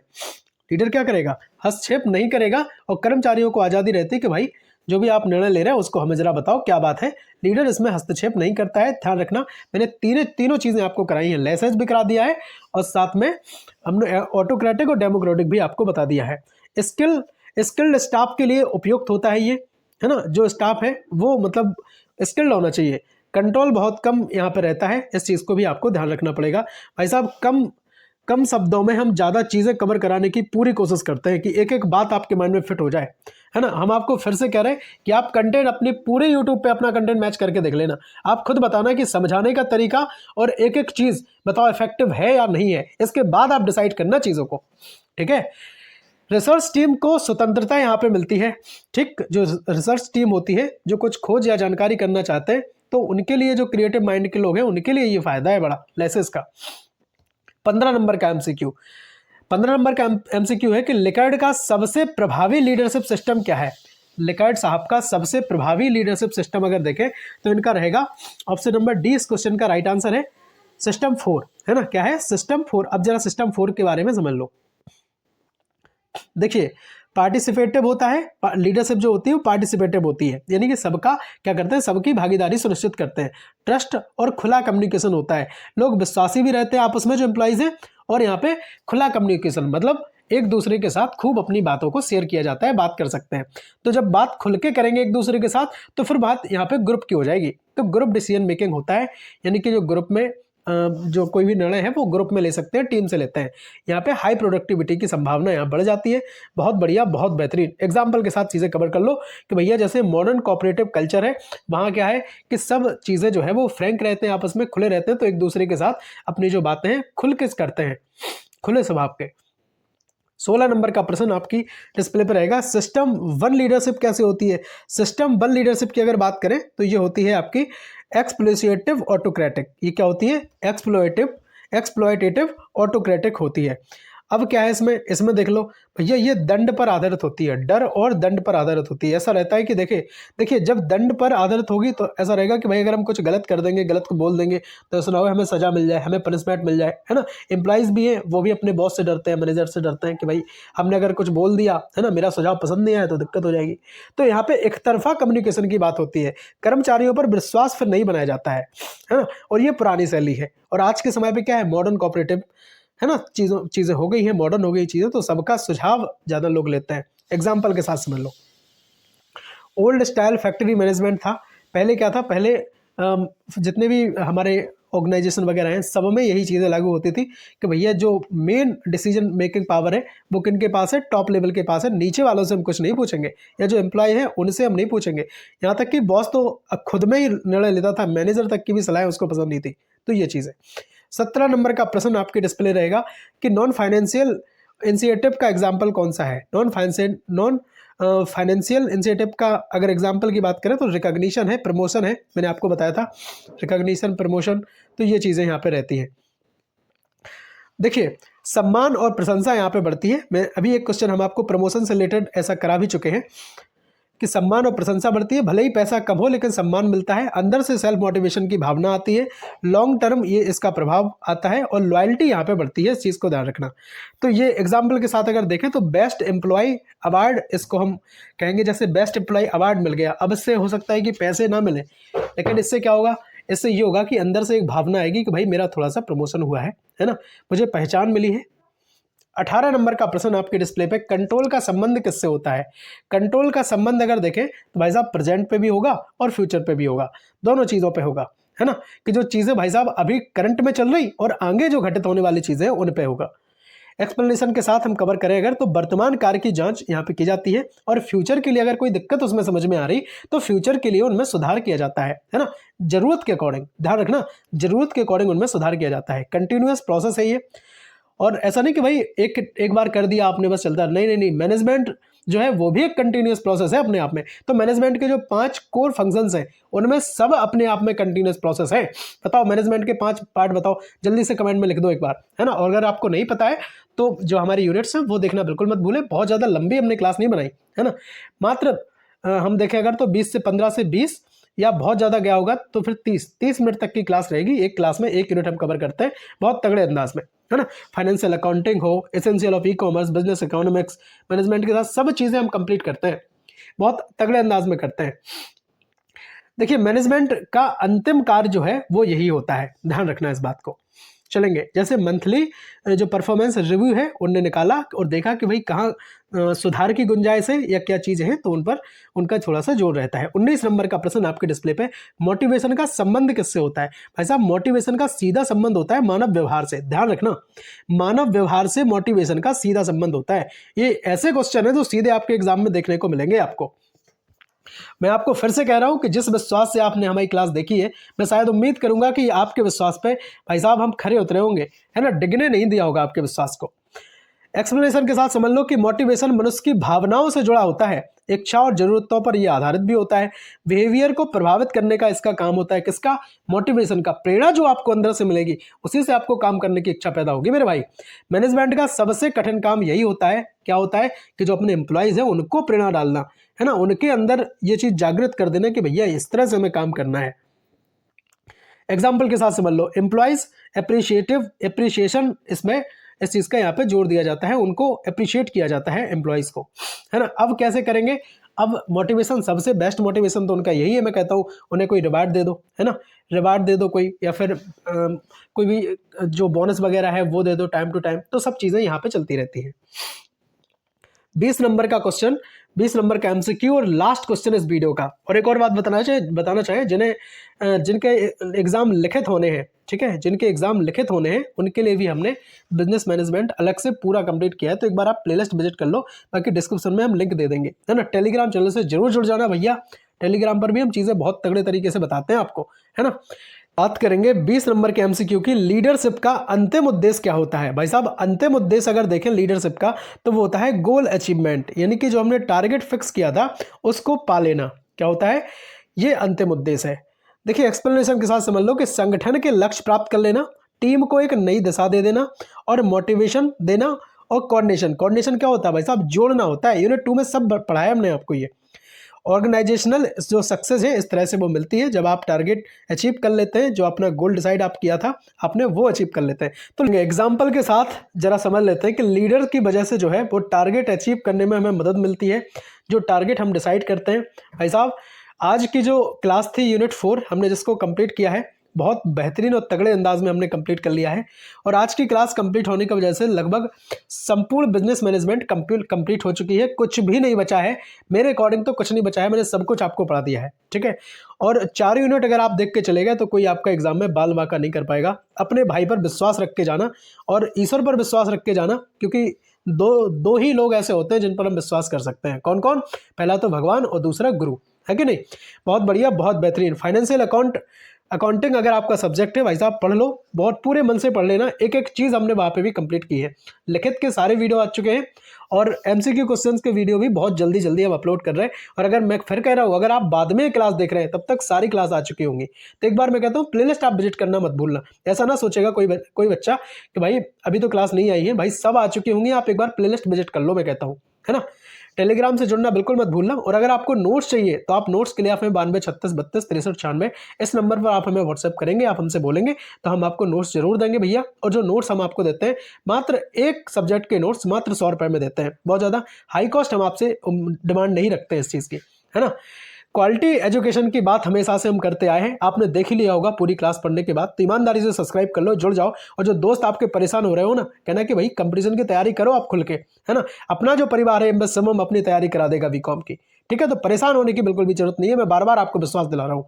लीडर क्या करेगा? हस्तक्षेप नहीं करेगा, और कर्मचारियों को आज़ादी रहती है कि भाई जो भी आप निर्णय ले रहे हैं उसको हमें जरा बताओ क्या बात है। लीडर इसमें हस्तक्षेप नहीं करता है, ध्यान रखना। मैंने तीनों चीज़ें आपको कराई हैं, लाइसेंस भी करा दिया है और साथ में हमने ऑटोक्रेटिक और डेमोक्रेटिक भी आपको बता दिया है। स्किल्ड स्टाफ के लिए उपयुक्त होता है ये, है ना। जो स्टाफ है वो मतलब स्किल्ड होना चाहिए। कंट्रोल बहुत कम यहाँ पे रहता है, इस चीज़ को भी आपको ध्यान रखना पड़ेगा भाई साहब। कम शब्दों में हम ज़्यादा चीज़ें कवर कराने की पूरी कोशिश करते हैं कि एक एक बात आपके माइंड में फिट हो जाए, है ना। हम आपको फिर से कह रहे हैं कि आप कंटेंट अपने पूरे यूट्यूब पे अपना कंटेंट मैच करके देख लेना, आप खुद बताना कि समझाने का तरीका और एक एक चीज़ बताओ इफेक्टिव है या नहीं है, इसके बाद आप डिसाइड करना चीज़ों को, ठीक है। रिसर्च टीम को स्वतंत्रता यहाँ पे मिलती है, ठीक। जो रिसर्च टीम होती है, जो कुछ खोज या जानकारी करना चाहते हैं, तो उनके लिए, जो क्रिएटिव माइंड के लोग हैं, उनके लिए ये फायदा है बड़ा लेसेस का। 15 नंबर का एमसीक्यू, 15 नंबर का एमसीक्यू है कि लिकर्ट का सबसे प्रभावी लीडरशिप सिस्टम क्या है। लिकर्ट साहब का सबसे प्रभावी लीडरशिप सिस्टम अगर देखें तो इनका रहेगा ऑप्शन नंबर डी। इस क्वेश्चन का राइट आंसर है सिस्टम 4, है ना। क्या है? सिस्टम 4। अब जरा सिस्टम 4 के बारे में समझ लो। देखिए, पार्टिसिपेटिव होता है, लीडरशिप जो होती है वो पार्टिसिपेटिव होती है, यानी कि सबका क्या करते हैं, सबकी भागीदारी सुनिश्चित करते हैं। ट्रस्ट और खुला कम्युनिकेशन होता है, लोग विश्वासी भी रहते हैं आपस में जो एम्प्लॉइज हैं, और यहाँ पे खुला कम्युनिकेशन मतलब एक दूसरे के साथ खूब अपनी बातों को शेयर किया जाता है, बात कर सकते हैं। तो जब बात खुल के करेंगे एक दूसरे के साथ तो फिर बात यहाँ पे ग्रुप की हो जाएगी, तो ग्रुप डिसीजन मेकिंग होता है, यानी कि जो ग्रुप में जो कोई भी निर्णय है वो ग्रुप में ले सकते हैं, टीम से लेते हैं। यहाँ पे हाई प्रोडक्टिविटी की संभावना यहाँ बढ़ जाती है। बहुत बढ़िया, बहुत बेहतरीन एग्जाम्पल के साथ चीज़ें कवर कर लो कि भैया जैसे मॉडर्न कोऑपरेटिव कल्चर है, वहाँ क्या है कि सब चीज़ें जो है वो फ्रैंक रहते हैं, आपस में खुले रहते हैं, तो एक दूसरे के साथ अपनी जो बातें हैं खुल के करते हैं, खुले स्वभाव के। 16 नंबर का प्रश्न आपकी डिस्प्ले पर रहेगा, सिस्टम 1 लीडरशिप कैसे होती है। सिस्टम 1 लीडरशिप की अगर बात करें तो ये होती है आपकी एक्सप्लोइटेटिव ऑटोक्रेटिक। ये क्या होती है? एक्सप्लोइटेटिव ऑटोक्रेटिक होती है। अब क्या है इसमें देख लो भैया, ये दंड पर आधारित होती है, डर और दंड पर आधारित होती है। ऐसा रहता है कि देखिए जब दंड पर आधारित होगी तो ऐसा रहेगा कि भाई अगर हम कुछ गलत कर देंगे, गलत को बोल देंगे, तो ऐसा ना हो हमें सजा मिल जाए, हमें पनिशमेंट मिल जाए, है ना। एम्प्लॉइज भी हैं, वो भी अपने बॉस से डरते हैं, मैनेजर से डरते हैं कि भाई हमने अगर कुछ बोल दिया, है ना, मेरा सुझाव पसंद नहीं आया तो दिक्कत हो जाएगी। तो यहाँ पे एक तरफा कम्युनिकेशन की बात होती है, कर्मचारियों पर विश्वास फिर नहीं बनाया जाता है ना। और ये पुरानी शैली है, और आज के समय पे क्या है, मॉडर्न कोऑपरेटिव, है ना, चीज़ें हो गई हैं, मॉडर्न हो गई चीज़ें, तो सबका सुझाव ज़्यादा लोग लेते हैं। एग्जाम्पल के साथ समझ लो, ओल्ड स्टाइल फैक्ट्री मैनेजमेंट था। पहले क्या था, पहले जितने भी हमारे ऑर्गेनाइजेशन वगैरह हैं, सब में यही चीज़ें लागू होती थी कि भैया जो मेन डिसीजन मेकिंग पावर है वो किन के पास है, टॉप लेवल के पास है, नीचे वालों से हम कुछ नहीं पूछेंगे, या जो एम्प्लॉय है उनसे हम नहीं पूछेंगे। यहाँ तक कि बॉस तो खुद में ही निर्णय लेता था, मैनेजर तक की भी सलाह उसको पसंद नहीं थी। तो ये चीज़ है। 17 नंबर का प्रश्न आपके डिस्प्ले रहेगा कि नॉन फाइनेंशियल इनिशिएटिव का एग्जाम्पल कौन सा है। नॉन फाइनेंशियल इनिशिएटिव का अगर एग्जाम्पल की बात करें तो रिकॉग्निशन है, प्रमोशन है, मैंने आपको बताया था रिकॉग्निशन, प्रमोशन, तो ये चीज़ें यहाँ पे रहती हैं। देखिए, सम्मान और प्रशंसा यहाँ पे बढ़ती है। मैं अभी एक क्वेश्चन हम आपको प्रमोशन से रिलेटेड ऐसा करा भी चुके हैं कि सम्मान और प्रशंसा बढ़ती है, भले ही पैसा कम हो लेकिन सम्मान मिलता है, अंदर से सेल्फ मोटिवेशन की भावना आती है, लॉन्ग टर्म ये इसका प्रभाव आता है, और लॉयल्टी यहाँ पे बढ़ती है। इस चीज़ को ध्यान रखना। तो ये एग्जाम्पल के साथ अगर देखें तो बेस्ट एम्प्लॉय अवार्ड, इसको हम कहेंगे, जैसे बेस्ट एम्प्लॉय अवार्ड मिल गया, अब इससे हो सकता है कि पैसे ना मिले, लेकिन इससे क्या होगा, इससे ये होगा कि अंदर से एक भावना आएगी कि भाई मेरा थोड़ा सा प्रमोशन हुआ है ना, मुझे पहचान मिली है। 18 नंबर का प्रश्न आपके डिस्प्ले पे, कंट्रोल का संबंध किससे होता है। कंट्रोल का संबंध अगर देखें तो भाई साहब प्रेजेंट पे भी होगा और फ्यूचर पे भी होगा, दोनों चीज़ों पे होगा, है ना, कि जो चीज़ें भाई साहब अभी करंट में चल रही और आगे जो घटित होने वाली चीज़ें हैं उन पे होगा। एक्सप्लेनेशन के साथ हम कवर करें अगर, तो वर्तमान कार्य की जांच यहाँ पे की जाती है, और फ्यूचर के लिए अगर कोई दिक्कत उसमें समझ में आ रही तो फ्यूचर के लिए उनमें सुधार किया जाता है ना, जरूरत के अकॉर्डिंग, ध्यान रखना, जरूरत के अकॉर्डिंग उनमें सुधार किया जाता है। कंटिन्यूअस प्रोसेस है ये, और ऐसा नहीं कि भाई एक बार कर दिया आपने बस चलता, नहीं, मैनेजमेंट जो है वो भी एक कंटिन्यूअस प्रोसेस है अपने आप में। तो मैनेजमेंट के जो 5 कोर फंक्शंस हैं उनमें सब अपने आप में कंटिन्यूअस प्रोसेस है। बताओ मैनेजमेंट के 5 पार्ट बताओ, जल्दी से कमेंट में लिख दो एक बार, है ना। और अगर आपको नहीं पता है तो जो हमारी यूनिट्स हैं वो देखना बिल्कुल मत भूलें, बहुत ज़्यादा लंबी हमने क्लास नहीं बनाई, है ना। मात्र हम देखें अगर तो 20 से 15 से 20, या बहुत ज़्यादा गया होगा तो फिर 30 मिनट तक की क्लास रहेगी। एक क्लास में 1 यूनिट हम कवर करते हैं बहुत तगड़े अंदाज में, है ना। फाइनेंशियल अकाउंटिंग हो, essential of e commerce, business economics, management के साथ सब चीज़ें हम कंप्लीट करते हैं, बहुत तगड़े अंदाज में करते हैं। देखिए मैनेजमेंट का अंतिम कार्य जो है वो यही होता है, ध्यान रखना इस बात को। चलेंगे, जैसे मंथली जो परफॉर्मेंस रिव्यू है उनने निकाला और देखा कि भाई कहाँ सुधार की गुंजाइश है या क्या चीज़ें हैं, तो उन पर उनका थोड़ा सा जोर रहता है। 19 नंबर का प्रश्न आपके डिस्प्ले पे, मोटिवेशन का संबंध किससे होता है? भाई साहब मोटिवेशन का सीधा संबंध होता है मानव व्यवहार से, ध्यान रखना, मानव व्यवहार से मोटिवेशन का सीधा संबंध होता है। ये ऐसे क्वेश्चन है जो सीधे आपके एग्जाम में देखने को मिलेंगे आपको। मैं आपको फिर से कह रहा हूं कि जिस विश्वास से आपने हमारी क्लास देखी है, मैं शायद उम्मीद करूंगा कि आपके विश्वास पे भाई साहब हम खरे उतरे होंगे, है ना, डिगने नहीं दिया होगा आपके विश्वास को। एक्सप्लेनेशन के साथ समझ लो कि मोटिवेशन मनुष्य की भावनाओं से जुड़ा होता है, इच्छा और जरूरतों पर यह आधारित भी होता है। बिहेवियर को प्रभावित करने का इसका काम होता है, किसका? मोटिवेशन का। प्रेरणा जो आपको अंदर से मिलेगी उसी से आपको काम करने की इच्छा पैदा होगी मेरे भाई। मैनेजमेंट का सबसे कठिन काम यही होता है, क्या होता है कि जो अपने एम्प्लॉयज है उनको प्रेरणा डालना, है ना, उनके अंदर ये चीज जागृत कर देना कि भैया इस तरह से हमें काम करना है। एग्जाम्पल के साथ समझ लो, एम्प्लॉयज एप्रिशिएशन, इसमें इस चीज का यहाँ पे जोर दिया जाता है, उनको अप्रिशिएट किया जाता है एम्प्लॉयज को, है ना। अब कैसे करेंगे? अब मोटिवेशन, सबसे बेस्ट मोटिवेशन तो उनका यही है, मैं कहता हूँ उन्हें कोई रिवार्ड दे दो, है ना, रिवार्ड दे दो कोई, या फिर कोई भी जो बोनस वगैरह है वो दे दो टाइम टू टाइम, तो सब चीजें यहाँ पे चलती रहती हैं। 20 नंबर का क्वेश्चन, 20 नंबर का एमसीक्यू और लास्ट क्वेश्चन इस वीडियो का। और एक और बात बताना चाहे जिनके एग्जाम लिखित होने हैं, ठीक है, जिनके एग्जाम लिखित होने हैं उनके लिए भी हमने बिजनेस मैनेजमेंट अलग से पूरा कंप्लीट किया है, तो एक बार आप प्लेलिस्ट विजिट कर लो, बाकी डिस्क्रिप्शन में हम लिंक दे देंगे, है ना। टेलीग्राम चैनल से जरूर जुड़ जाना भैया, टेलीग्राम पर भी हम चीजें बहुत तगड़े तरीके से बताते हैं आपको, है ना। बात करेंगे 20 नंबर के एमसीक्यू की, लीडरशिप का अंतिम उद्देश्य क्या होता है? भाई साहब अंतिम उद्देश्य अगर देखें लीडरशिप का तो वो होता है गोल अचीवमेंट, यानी कि जो हमने टारगेट फिक्स किया था उसको पा लेना, क्या होता है? ये अंतिम उद्देश्य है। देखिए एक्सप्लेनेशन के साथ समझ लो कि संगठन के लक्ष्य प्राप्त कर लेना, टीम को एक नई दिशा दे देना और मोटिवेशन देना, और कोऑर्डिनेशन क्या होता है भाई साहब? जोड़ना होता है। यूनिट 2 में सब पढ़ाया हमने आपको। ये ऑर्गेनाइजेशनल जो सक्सेस है इस तरह से वो मिलती है जब आप टारगेट अचीव कर लेते हैं, जो अपना गोल डिसाइड आप किया था आपने वो अचीव कर लेते हैं। तो एग्जांपल के साथ जरा समझ लेते हैं कि लीडर की वजह से जो है वो टारगेट अचीव करने में हमें मदद मिलती है, जो टारगेट हम डिसाइड करते हैं। भाई साहब आज की जो क्लास थी यूनिट 4 हमने जिसको कंप्लीट किया है, बहुत बेहतरीन और तगड़े अंदाज में हमने कंप्लीट कर लिया है, और आज की क्लास कंप्लीट होने की वजह से लगभग संपूर्ण बिजनेस मैनेजमेंट कंप्लीट हो चुकी है, कुछ भी नहीं बचा है मेरे अकॉर्डिंग, तो कुछ नहीं बचा है, मैंने सब कुछ आपको पढ़ा दिया है, ठीक है। और 4 यूनिट अगर आप देख के चले गए तो कोई आपका एग्जाम में बाल वाका नहीं कर पाएगा। अपने भाई पर विश्वास रख के जाना और ईश्वर पर विश्वास रख के जाना, क्योंकि दो ही लोग ऐसे होते हैं जिन पर हम विश्वास कर सकते हैं। कौन कौन? पहला तो भगवान और दूसरा गुरु, है कि नहीं। बहुत बढ़िया, बहुत बेहतरीन। फाइनेंशियल अकाउंटिंग अगर आपका सब्जेक्ट है भाई साहब पढ़ लो, बहुत पूरे मन से पढ़ लेना, एक एक चीज़ हमने वहाँ पे भी कंप्लीट की है। लिखित के सारे वीडियो आ चुके हैं और एमसीक्यू क्वेश्चंस के वीडियो भी बहुत जल्दी हम अपलोड कर रहे हैं। और अगर मैं फिर कह रहा हूँ अगर आप बाद में क्लास देख रहे हैं तब तक सारी क्लास आ चुकी होंगी, तो एक बार मैं कहता हूँ प्लेलिस्ट आप विजिट करना मत भूलना। ऐसा ना सोचेगा कोई बच्चा कि भाई अभी तो क्लास नहीं आई है, भाई सब आ चुकी होंगी, आप एक बार प्लेलिस्ट विजिट कर लो, मैं कहता हूँ, है ना। टेलीग्राम से जुड़ना बिल्कुल मत भूलना। और अगर आपको नोट्स चाहिए तो आप नोट्स के लिए आप हमें 92 36 32 63 96 इस नंबर पर आप हमें व्हाट्सएप करेंगे, आप हमसे बोलेंगे तो हम आपको नोट्स जरूर देंगे भैया। और जो नोट्स हम आपको देते हैं, मात्र एक सब्जेक्ट के नोट्स मात्र 100 रुपये में देते हैं, बहुत ज़्यादा हाई कॉस्ट हम आपसे डिमांड नहीं रखते हैं इस चीज़ की, है ना। क्वालिटी एजुकेशन की बात हमेशा से हम करते आए हैं, आपने देख ही लिया होगा पूरी क्लास पढ़ने के बाद, तो ईमानदारी से सब्सक्राइब कर लो, जुड़ जाओ। और जो दोस्त आपके परेशान हो रहे हो ना, कहना कि भाई कंपटीशन की तैयारी करो आप खुल के, है ना। अपना जो परिवार है बस हम अपनी तैयारी करा देगा बीकॉम की, ठीक है। तो परेशान होने की बिल्कुल भी जरूरत नहीं है, मैं बार बार आपको विश्वास दिला रहा हूँ।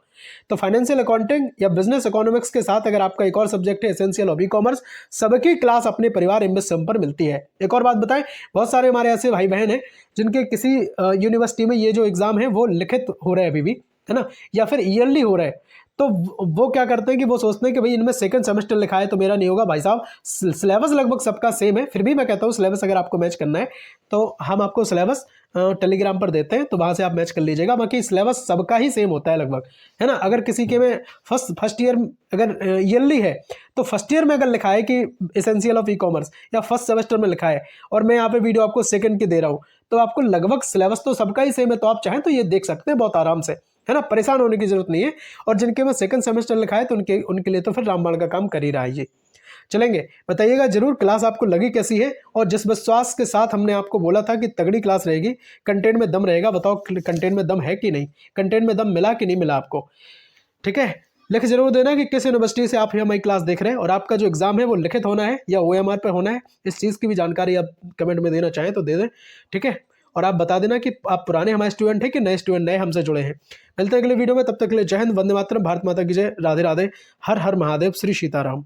तो फाइनेंशियल अकाउंटिंग या बिजनेस इकोनॉमिक्स के साथ अगर आपका एक और सब्जेक्ट है एसेंशियल ऑफ ई कॉमर्स, सबकी क्लास अपने परिवार इन्वेस्ट पर मिलती है। एक और बात बताएं, बहुत सारे हमारे ऐसे भाई बहन हैं जिनके किसी यूनिवर्सिटी में ये जो एग्जाम है वो लिखित हो रहे हैं अभी भी, है ना, या फिर ईयरली हो रहा है, तो वो क्या करते हैं कि वो सोचते हैं कि भाई इनमें सेकंड सेमेस्टर लिखा है तो मेरा नहीं होगा। भाई साहब सिलेबस लगभग सबका सेम है, फिर भी मैं कहता हूँ सिलेबस अगर आपको मैच करना है तो हम आपको सिलेबस टेलीग्राम पर देते हैं, तो वहाँ से आप मैच कर लीजिएगा। बाकी सिलेबस सबका ही सेम होता है लगभग, है ना। अगर किसी के में फर्स्ट ईयर अगर ईयरली है तो फर्स्ट ईयर में अगर लिखा है कि एसेंशियल ऑफ ई कॉमर्स या फर्स्ट सेमेस्टर में लिखा है और मैं यहाँ पे वीडियो आपको सेकंड की दे रहा हूँ, तो आपको लगभग सिलेबस तो सबका ही सेम है, तो आप चाहें तो ये देख सकते हैं बहुत आराम से, है ना, परेशान होने की जरूरत नहीं है। और जिनके में सेकंड सेमेस्टर लिखा है तो उनके लिए तो फिर रामबाण का काम कर ही रहा है ये। चलेंगे, बताइएगा जरूर क्लास आपको लगी कैसी है, और जिस विश्वास के साथ हमने आपको बोला था कि तगड़ी क्लास रहेगी, कंटेंट में दम रहेगा, बताओ कंटेंट में दम है कि नहीं, कंटेंट में दम मिला कि नहीं मिला आपको। ठीक है, लिख जरूर देना कि किस यूनिवर्सिटी से आप हमारी क्लास देख रहे हैं, और आपका जो एग्जाम है वो लिखित होना है या OMR पे होना है, इस चीज़ की भी जानकारी आप कमेंट में देना चाहें तो दे दें। ठीक है, और आप बता देना कि आप पुराने हमारे स्टूडेंट हैं कि नए स्टूडेंट नए हमसे जुड़े हैं। मिलते हैं अगले वीडियो में, तब तक के लिए जय हिंद, वंदे मातरम, भारत माता की जय, राधे राधे, हर हर महादेव, श्री सीताराम।